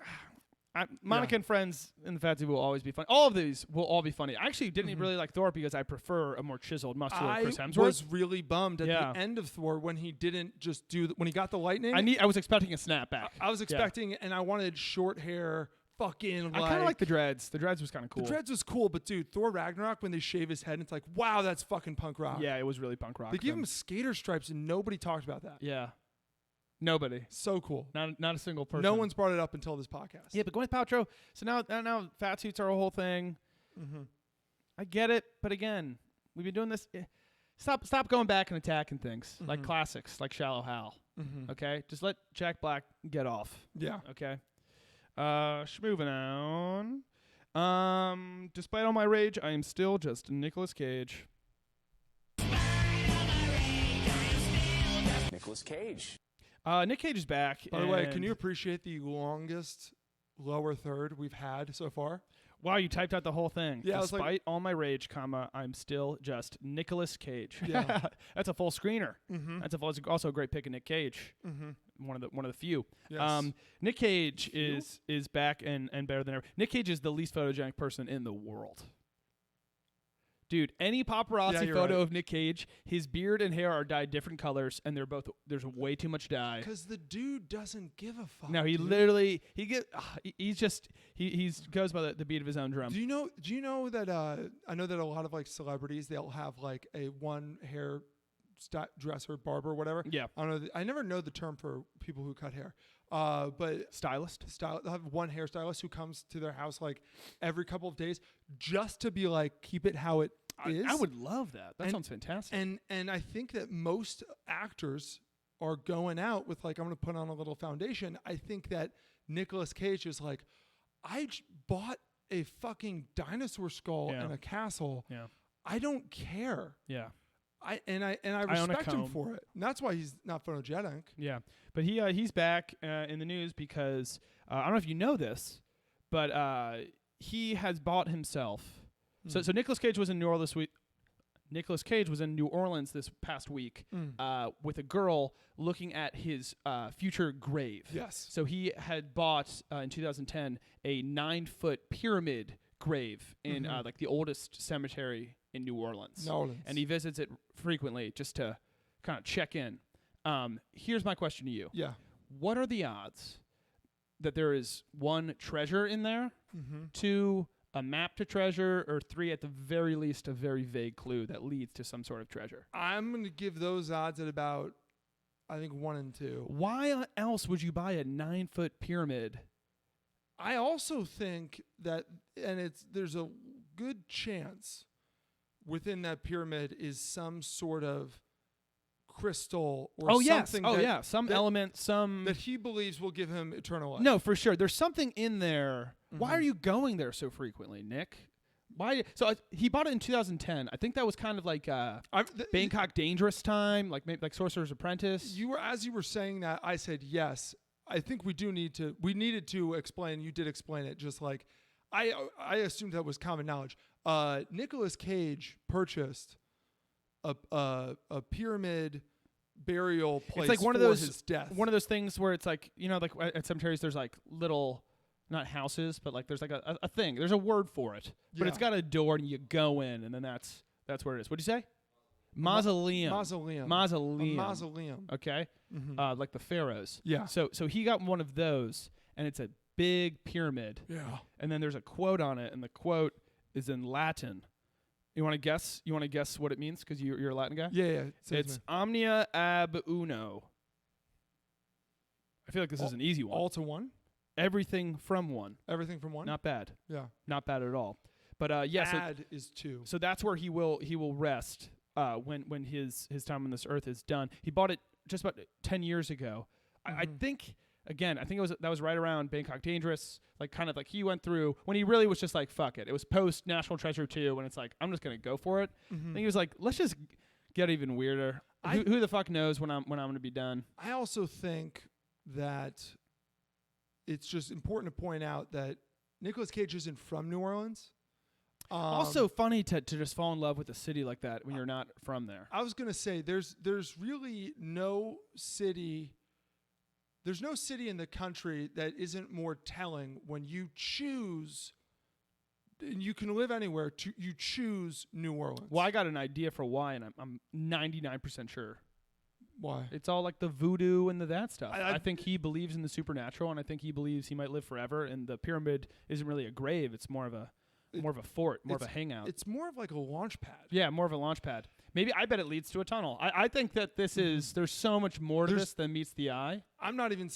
Monica and Friends and the Fat Dude will always be funny. All of these will all be funny. I actually didn't really like Thor because I prefer a more chiseled, muscular Chris Hemsworth. I was really bummed at the end of Thor when he didn't just do when he got the lightning. I was expecting a snapback. I was expecting, and I wanted short hair. Fucking, I kind of like the dreads. The dreads was kind of cool. The dreads was cool, but dude, Thor Ragnarok when they shave his head, and it's like, wow, that's fucking punk rock. Yeah, it was really punk rock. They gave him skater stripes, and nobody talked about that. Yeah. Nobody. So cool. Not a single person. No one's brought it up until this podcast. Yeah, but Gwyneth Paltrow. So now fat suits are a whole thing. Mm-hmm. I get it, but again, we've been doing this. Stop going back and attacking things like classics, like Shallow Hal. Mm-hmm. Okay, just let Jack Black get off. Yeah. Okay. Moving on. Despite all my rage, I am still just Nicolas Cage. Nicolas Cage. Nick Cage is back. By the way, can you appreciate the longest lower third we've had so far? Wow, you typed out the whole thing. Yeah, Despite all my rage, I'm still just Nicolas Cage. Yeah. That's a full screener. Mm-hmm. That's also a great pick of Nick Cage. Mm-hmm. One of the few. Yes. Nick Cage is back and better than ever. Nick Cage is the least photogenic person in the world. Dude, any paparazzi photo of Nick Cage, his beard and hair are dyed different colors, and there's way too much dye. Because the dude doesn't give a fuck. No, he goes by the beat of his own drum. Do you know that I know that a lot of like celebrities, they'll have like a one hair dresser, barber, whatever. Yeah. I don't know. I never know the term for people who cut hair. But stylist. They'll have one hairstylist who comes to their house like every couple of days just to be like, keep it how it is. I would love that. That sounds fantastic. And I think that most actors are going out with like, I'm going to put on a little foundation. I think that Nicolas Cage is like, I bought a fucking dinosaur skull and a castle. Yeah. I don't care. Yeah. I respect him for it. And that's why he's not photogenic. Yeah. But he's back in the news because I don't know if you know this, but he has bought himself. So Nicolas Cage was in New Orleans. Nicolas Cage was in New Orleans this past week with a girl looking at his future grave. Yes. So he had bought in 2010 a 9-foot pyramid grave in like the oldest cemetery in New Orleans. And he visits it frequently just to kind of check in. Here's my question to you. Yeah. What are the odds that there is 1, treasure in there, 2, a map to treasure, or 3, at the very least, a very vague clue that leads to some sort of treasure? I'm going to give those odds at about, I think, 1 and 2. Why else would you buy a 9-foot pyramid? I also think that, and there's a good chance within that pyramid is some sort of crystal or something. Some element, that he believes will give him eternal life. No, for sure. There's something in there. Why are you going there so frequently, Nick? Why? So he bought it in 2010. I think that was kind of like Bangkok Dangerous time, like maybe like Sorcerer's Apprentice. As you were saying that, I said yes. I think we needed to explain. You did explain it. Just like I assumed that was common knowledge. Nicolas Cage purchased a pyramid burial place. It's like one of his death. One of those things where it's like, you know, like at cemeteries, there's like little, not houses, but like there's like a thing. There's a word for it, but it's got a door and you go in, and then that's where it is. What'd you say? Mausoleum. Mausoleum. Mausoleum. A mausoleum. Okay. Like the pharaohs. Yeah. So he got one of those, and it's a big pyramid. Yeah. And then there's a quote on it, and the quote is in Latin. You want to guess? You want to guess what it means because you're a Latin guy? Yeah. It's omnia ab uno. I feel like this is an easy one. All to one. Everything from one. Everything from one. Not bad. Yeah. Not bad at all. But yeah. Add is 2. So that's where he will rest when his time on this earth is done. He bought it just about 10 years ago. I think. Again, I think that was right around Bangkok Dangerous, like kind of like he went through when he really was just like, fuck it. It was post National Treasure 2 when it's like, I'm just going to go for it. I think he was like, let's just get even weirder. Who the fuck knows when I'm going to be done? I also think that it's just important to point out that Nicolas Cage isn't from New Orleans. Also funny to just fall in love with a city like that when you're not from there. I was going to say there's really no city there's no city in the country that isn't more telling when you choose. And you can live anywhere. You choose New Orleans. Well, I got an idea for why, and I'm 99% sure. Why? It's all like the voodoo and that stuff. I think he believes in the supernatural, and I think he believes he might live forever. And the pyramid isn't really a grave; it's more of a fort, more of a hangout. It's more of like a launch pad. Yeah, more of a launch pad. Maybe I bet it leads to a tunnel. I think that this is there's so much more to this than meets the eye. I'm not even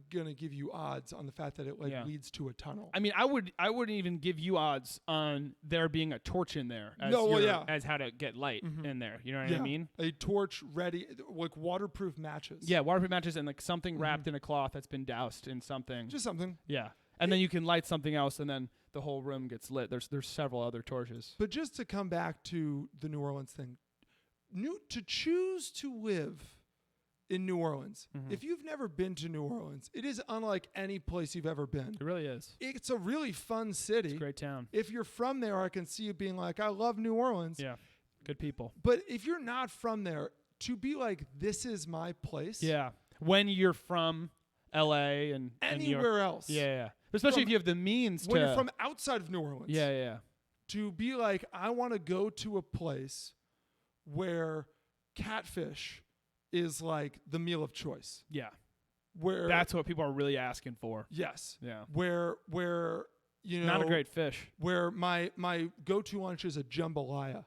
gonna give you odds on the fact that it leads to a tunnel. I mean, I wouldn't even give you odds on there being a torch in there as how to get light in there. You know what I mean? A torch ready, like waterproof matches. Yeah, waterproof matches and like something wrapped in a cloth that's been doused in something. Just something. Yeah. And then you can light something else, and then the whole room gets lit. There's several other torches. But just to come back to the New Orleans thing, to choose to live in New Orleans, if you've never been to New Orleans, it is unlike any place you've ever been. It really is. It's a really fun city. It's a great town. If you're from there, I can see you being like, I love New Orleans. Yeah, good people. But if you're not from there, to be like, this is my place. Yeah, when you're from L.A. and anywhere else. Yeah. Especially if you have the means when you're from outside of New Orleans. Yeah. To be like, I want to go to a place where catfish is like the meal of choice. Yeah. Where that's what people are really asking for. Yes. Yeah. Where you know, not a great fish. Where my go-to lunch is a jambalaya.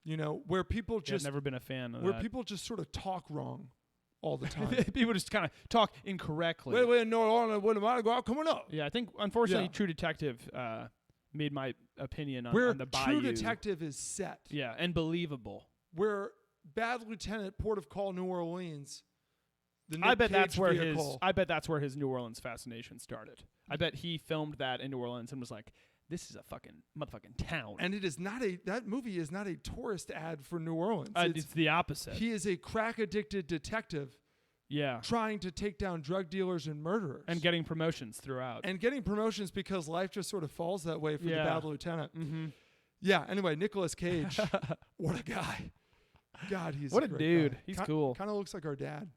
You know, where people just I've never been a fan of where that. people just sort of talk wrong all the time. People just kind of talk incorrectly. Wait, no, when am I coming up? Yeah, I think unfortunately True Detective made my opinion on the Bayou. True Detective is set. Yeah, and believable. Where Bad Lieutenant, Port of Call, New Orleans. I bet that's where his New Orleans fascination started. I bet he filmed that in New Orleans and was like, "This is a fucking motherfucking town." And it is not that movie is not a tourist ad for New Orleans. It's the opposite. He is a crack addicted detective. Yeah. Trying to take down drug dealers and murderers. And getting promotions throughout. And getting promotions because life just sort of falls that way for the Bad Lieutenant. Yeah. Anyway, Nicolas Cage, what a guy. God, he's what a great dude. Guy. He's cool. Kind of looks like our dad.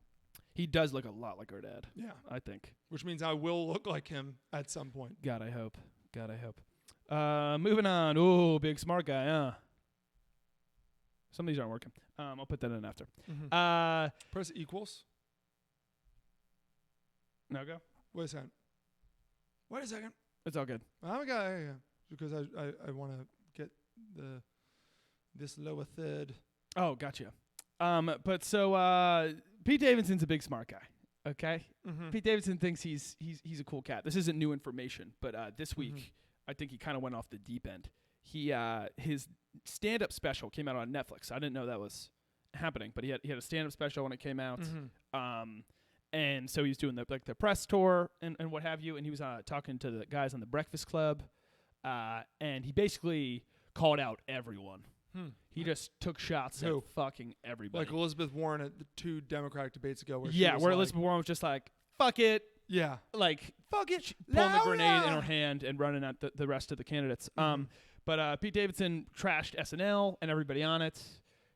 He does look a lot like our dad. Yeah. I think. Which means I will look like him at some point. God, I hope. Moving on. Ooh, big smart guy, huh? Some of these aren't working. I'll put that in after. Press equals. Now go. Wait a second. It's all good. Because I want to get this lower third. Oh, gotcha. But so Pete Davidson's a big smart guy. Okay. Pete Davidson thinks he's a cool cat. This isn't new information, but this week I think he kind of went off the deep end. His stand-up special came out on Netflix. I didn't know that was happening, but he had a stand-up special when it came out. And so he was doing the press tour and what have you, and he was talking to the guys on the Breakfast Club, and he basically called out everyone. He just took shots at fucking everybody. Like Elizabeth Warren at the 2 Democratic debates ago. Where Elizabeth Warren was just like, fuck it. Yeah. Like, fuck it. Pulling the grenade in her hand and running at the rest of the candidates. But Pete Davidson trashed SNL and everybody on it.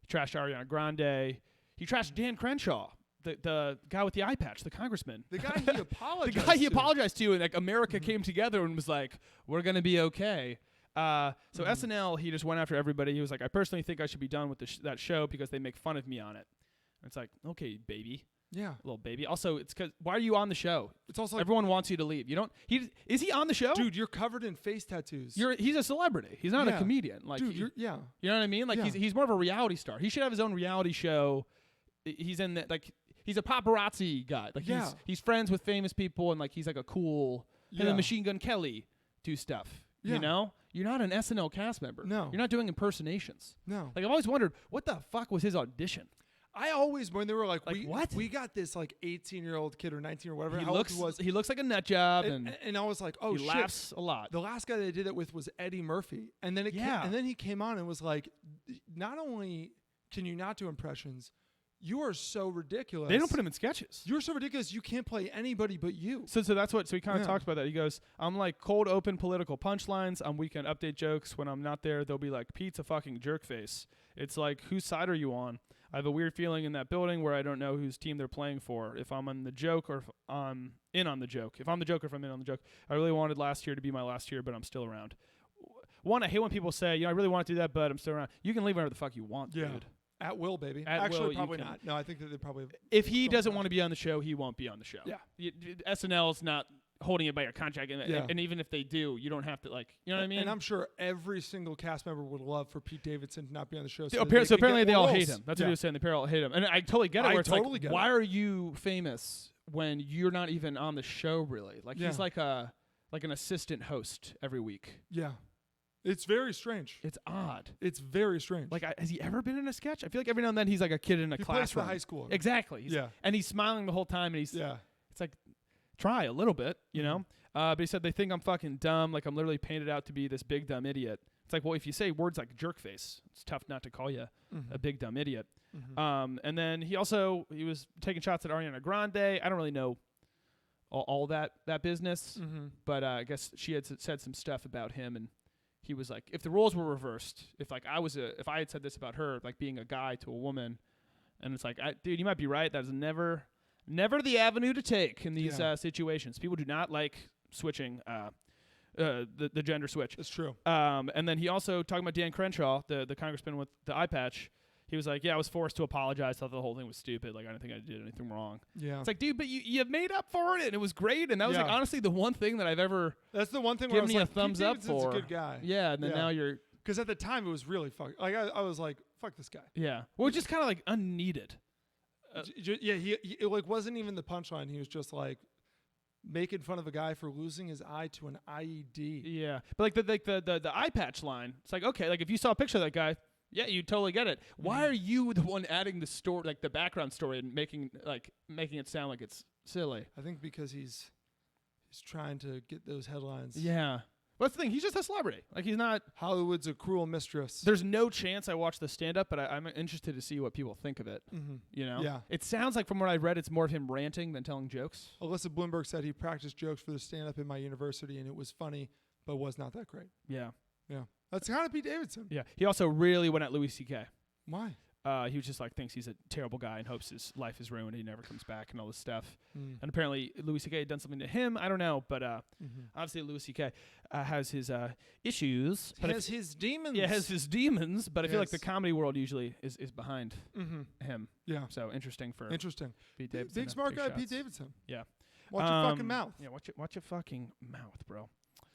He trashed Ariana Grande. He trashed Dan Crenshaw. The guy with the eye patch, the congressman. The guy he apologized The guy he apologized to, and like America came together and was like, we're going to be okay. So SNL, he just went after everybody. He was like, I personally think I should be done with that show because they make fun of me on it. And it's like, okay, baby. Yeah. Little baby. Also, it's because, why are you on the show? It's also like, everyone wants you to leave. You don't, is he on the show? Dude, you're covered in face tattoos. He's a celebrity. He's not a comedian. Like, dude, you know what I mean? Like, he's more of a reality star. He should have his own reality show. He's in that, like, he's a paparazzi guy. Like, he's friends with famous people, and like, he's like a cool, him and Machine Gun Kelly do stuff. Yeah. You know? You're not an SNL cast member. No. You're not doing impersonations. No. Like, I've always wondered, what the fuck was his audition? I always, when they were like what? We got this like 18-year-old kid or 19 or whatever. He looks like a nut job, and I was like, oh, he laughs a lot. The last guy they did it with was Eddie Murphy, and then and then he came on and was like, not only can you not do impressions, You are so ridiculous. They don't put him in sketches. You're so ridiculous. You can't play anybody but you. So that's what. So he kind of talks about that. He goes, "I'm like cold open political punchlines on weekend update jokes. When I'm not there, they'll be like, Pete's a fucking jerk face. It's like, whose side are you on? I have a weird feeling in that building where I don't know whose team they're playing for. If I'm on the joke or if I'm in on the joke. If I'm the joke or if I'm in on the joke. I really wanted last year to be my last year, but I'm still around. One, I hate when people say, I really want to do that, but I'm still around. You can leave whenever the fuck you want, dude. At will, baby. Actually, probably not. No, I think that they probably. If he doesn't want to be on the show, he won't be on the show. Yeah. SNL's not holding it by your contract, and even if they do, you don't have to you know what I mean? And I'm sure every single cast member would love for Pete Davidson to not be on the show. So apparently they all hate him. That's what he was saying. They all hate him, and I totally get it. Where it's totally like, why are you famous when you're not even on the show? Really, he's like an assistant host every week. Yeah. It's very strange. It's odd. It's very strange. Has he ever been in a sketch? I feel like every now and then he's like a kid in a classroom. He plays for high school. Exactly. And he's smiling the whole time, and he's it's like, try a little bit, you know? But he said they think I'm fucking dumb, like I'm literally painted out to be this big dumb idiot. It's like, well, if you say words like jerk face, it's tough not to call you a big dumb idiot. And then he was taking shots at Ariana Grande. I don't really know all that business, but I guess she had said some stuff about him, and he was like, if the roles were reversed, if I had said this about her, like being a guy to a woman, and it's like, dude, you might be right. That is never the avenue to take in these situations. People do not like switching the gender switch. It's true. And then he also, talking about Dan Crenshaw, the congressman with the eye patch, he was like, I was forced to apologize. Thought the whole thing was stupid. Like, I didn't think I did anything wrong. Yeah. It's like, dude, but you made up for it, and it was great. And that was, like, honestly the one thing that I've ever That's the one thing where I was given you like, a thumbs Pete up Davidson's for. a good guy. Yeah, and then now you're... Because at the time, it was really fuck. Like, I was like, fuck this guy. Yeah. Well, just kind of, like, unneeded. He it wasn't even the punchline. He was just, like, making fun of a guy for losing his eye to an IED. Yeah. But, like, the eye patch line, it's like, okay, like, if you saw a picture of that guy... Yeah, you totally get it. Why are you the one adding the story, like the background story, and making it sound like it's silly? I think because he's trying to get those headlines. Yeah. Well, that's the thing. He's just a celebrity. Like, he's not... Hollywood's a cruel mistress. There's no chance I watch the stand-up, but I'm interested to see what people think of it. You know? Yeah. It sounds like, from what I've read, it's more of him ranting than telling jokes. Alyssa Bloomberg said he practiced jokes for the stand-up in my university, and it was funny, but was not that great. Yeah. Yeah. That's kind of Pete Davidson. Yeah. He also really went at Louis C.K. Why? He was just like, thinks he's a terrible guy and hopes his life is ruined and he never comes back and all this stuff. And apparently Louis C.K. had done something to him. I don't know, but obviously Louis C.K. Has his issues. He has his demons. Yeah, has his demons, but I feel like the comedy world usually is behind him. Yeah. So interesting for Pete Davidson. Big smart guy, Pete Davidson. Yeah. Watch your fucking mouth. Yeah, watch your fucking mouth, bro.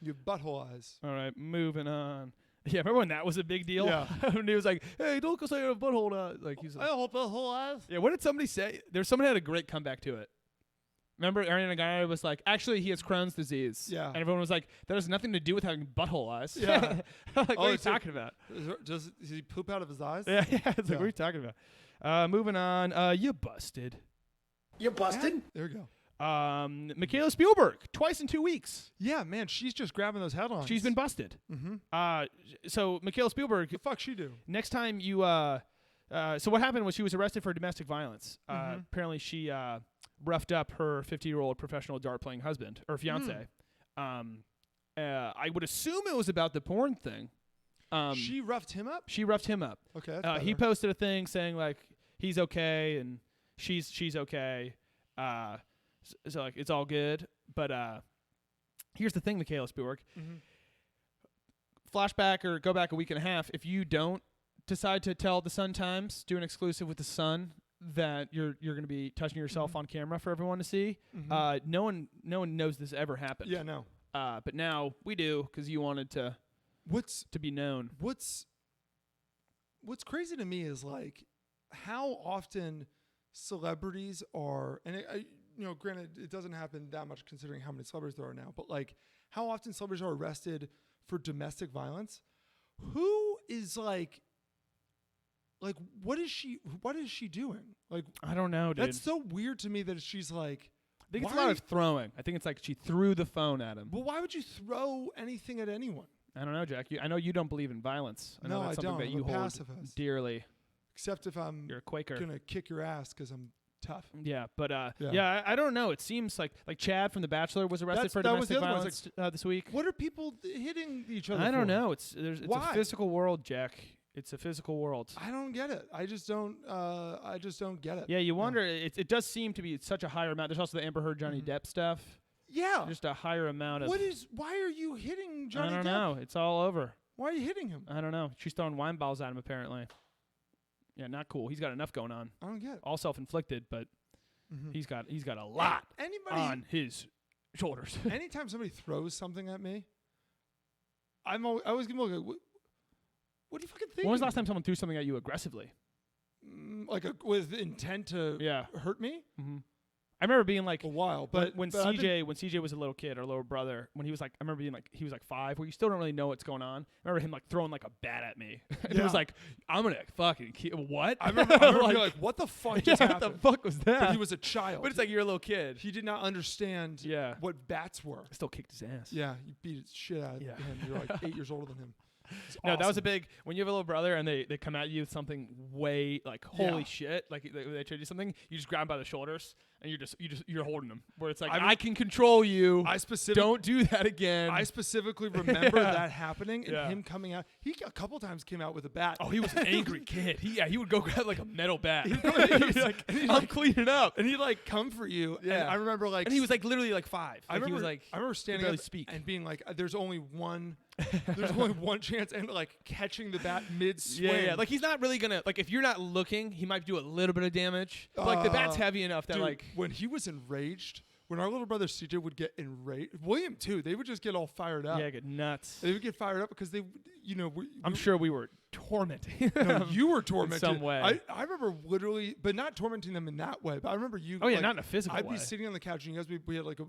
Your butthole eyes. All right, moving on. Yeah, remember when that was a big deal? Yeah. When he was like, "Hey, don't go say your butthole." Like he's like, butthole eyes. Yeah. What did somebody say? Someone had a great comeback to it. Remember, Ariana Grande was like, "Actually, he has Crohn's disease." Yeah. And everyone was like, "That has nothing to do with having butthole eyes." Yeah. Like, what are you talking about? Does he poop out of his eyes? Yeah. It's like, what are you talking about? Moving on. You busted. You busted? Yeah. There we go. Michaela Spielberg, twice in 2 weeks. Yeah, man, she's just grabbing those headlines. She's been busted. So Michaela Spielberg. The fuck she do? Next time you, so what happened was she was arrested for domestic violence. Apparently she roughed up her 50-year-old professional dart-playing husband or fiance. I would assume it was about the porn thing. She roughed him up? She roughed him up. Okay, that's he posted a thing saying like he's okay and she's okay. So like it's all good, but here's the thing, Michaela Spielberg. Flashback or go back a week and a half. If you don't decide to tell the Sun Times, do an exclusive with the Sun that you're going to be touching yourself on camera for everyone to see, no one knows this ever happened. Yeah, no. But now we do because you wanted to be known. What's crazy to me is like how often celebrities are, and granted, it doesn't happen that much considering how many celebrities there are now, but like how often celebrities are arrested for domestic violence. Who is like what is she doing? Like, I don't know, dude. That's so weird to me that she's like, I think it's a lot of throwing. I think it's like she threw the phone at him. But why would you throw anything at anyone? I don't know, Jack. I know you don't believe in violence. I know that's something that you hold dearly. except if I'm You're a Quaker. gonna kick your ass because I'm tough. Yeah, but I don't know. It seems like Chad from The Bachelor was arrested for domestic violence this week. What are people hitting each other? I don't for? know. It's a physical world, Jack. It's a physical world. I don't get it. I just don't get it. Yeah, you wonder. It does seem to be such a higher amount. There's also the Amber Heard Johnny Depp stuff. Yeah, just a higher amount of. Why are you hitting Johnny Depp? I don't know. It's all over. Why are you hitting him? I don't know. She's throwing wine balls at him apparently. Yeah, not cool. He's got enough going on. I don't get it. All self-inflicted, but he's got a lot on his shoulders. Anytime somebody throws something at me, I always give them a look. What do you fucking think? When was the last time someone threw something at you aggressively? With intent to hurt me? Mm-hmm. I remember being like a while, but when CJ was a little kid, our little brother, when he was like, I remember being like, he was like 5, where you still don't really know what's going on. I remember him like throwing like a bat at me. And it was like, I'm gonna fucking what? I remember being like, what the fuck just happened? What the fuck was that? But he was a child. But it's like you're a little kid. He did not understand what bats were. Still kicked his ass. Yeah, you beat his shit out of him. You're like 8 years older than him. No, that was a big. When you have a little brother and they come at you with something way like holy shit, like they trade you something, you just grab him by the shoulders and you're holding them. Where it's like I can control you. Don't do that again. I specifically remember that happening and him coming out. He a couple times came out with a bat. Oh, he was an angry kid. He would go grab like a metal bat. I'm cleaning up, and he'd like come for you. Yeah, and I remember like, and he was like literally like 5. I remember standing up and being like, "There's only one chance," and like catching the bat mid swing. Yeah. Like he's not really gonna like if you're not looking, he might do a little bit of damage. But like the bat's heavy enough that like when he was enraged. When our little brother CJ would get enraged, William too, they would just get all fired up. Yeah, get nuts. They would get fired up because they, I'm sure we were tormenting. No, you were tormented in some way. I remember literally, but not tormenting them in that way. But I remember you. Oh yeah, not in a physical way. I'd be sitting on the couch and you guys, we had like a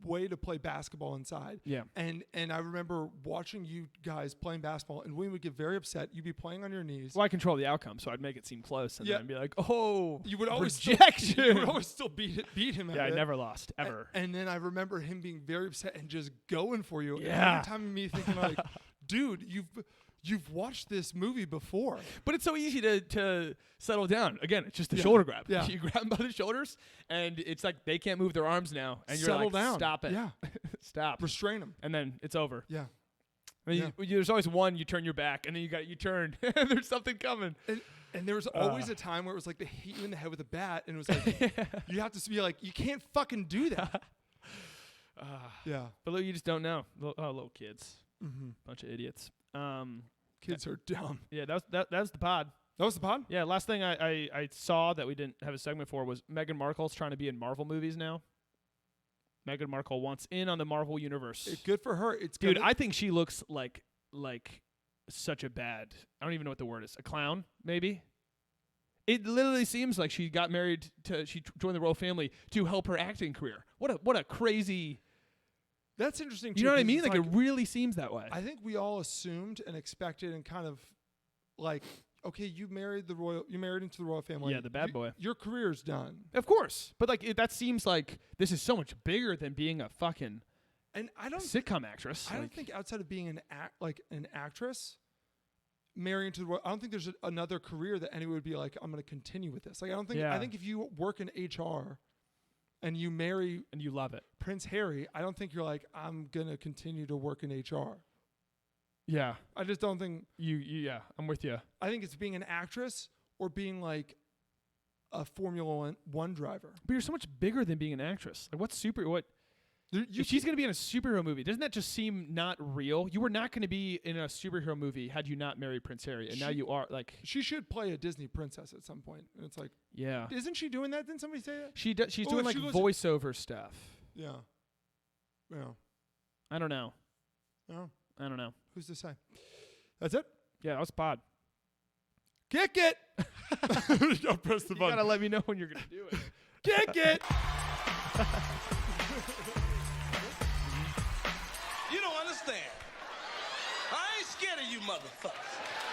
way to play basketball inside. Yeah. And I remember watching you guys playing basketball, and William would get very upset. You'd be playing on your knees. Well, I control the outcome, so I'd make it seem close, and then be like, "Oh, you would always rejection." You would always still beat him. Yeah, I never lost ever. And then I remember him being very upset and just going for you. Yeah. And every time me thinking like, dude, you've watched this movie before. But it's so easy to settle down. Again, it's just the shoulder grab. Yeah. You grab them by the shoulders, and it's like they can't move their arms now. And you're settle like, down. Stop it. Yeah. Stop. Restrain them. And then it's over. Yeah. And there's always one, you turn your back, and then you turn, and there's something coming. And there was always a time where it was like they hit you in the head with a bat, and it was like, you have to be like, you can't fucking do that. Yeah. But you just don't know. Little kids. Mm-hmm. Bunch of idiots. Kids are dumb. Yeah, that was the pod. That was the pod? Yeah, last thing I saw that we didn't have a segment for was Meghan Markle's trying to be in Marvel movies now. Meghan Markle wants in on the Marvel universe. Good for her. Dude, I think she looks like such a bad, I don't even know what the word is, a clown, maybe? It literally seems like she got married she joined the royal family to help her acting career. What a crazy... That's interesting too. You know what I mean? Like it really seems that way. I think we all assumed and expected and kind of like, okay, you married into the royal family. Yeah, the bad boy. Your career's done. Of course. But like that seems like this is so much bigger than being a fucking sitcom actress. I don't think outside of being an actress, marrying into the royal, I don't think there's another career that anyone would be like, I'm going to continue with this. Like I think if you work in HR and you marry and you love it, Prince Harry, I don't think you're like, I'm gonna continue to work in HR. Yeah, I just don't think Yeah, I'm with you. I think it's being an actress or being like a Formula One driver. But you're so much bigger than being an actress. Like if she's gonna be in a superhero movie, doesn't that just seem not real? You were not gonna be in a superhero movie had you not married Prince Harry, and now you are. Like she should play a Disney princess at some point. And it's like, yeah, isn't she doing that? Didn't somebody say that? She's doing like voiceover stuff. Yeah. Yeah. I don't know. No. I don't know. Who's to say? That's it? Yeah, that was pod. Kick it! I'll press the button. You gotta let me know when you're gonna do it. Kick it! You don't understand. I ain't scared of you motherfuckers.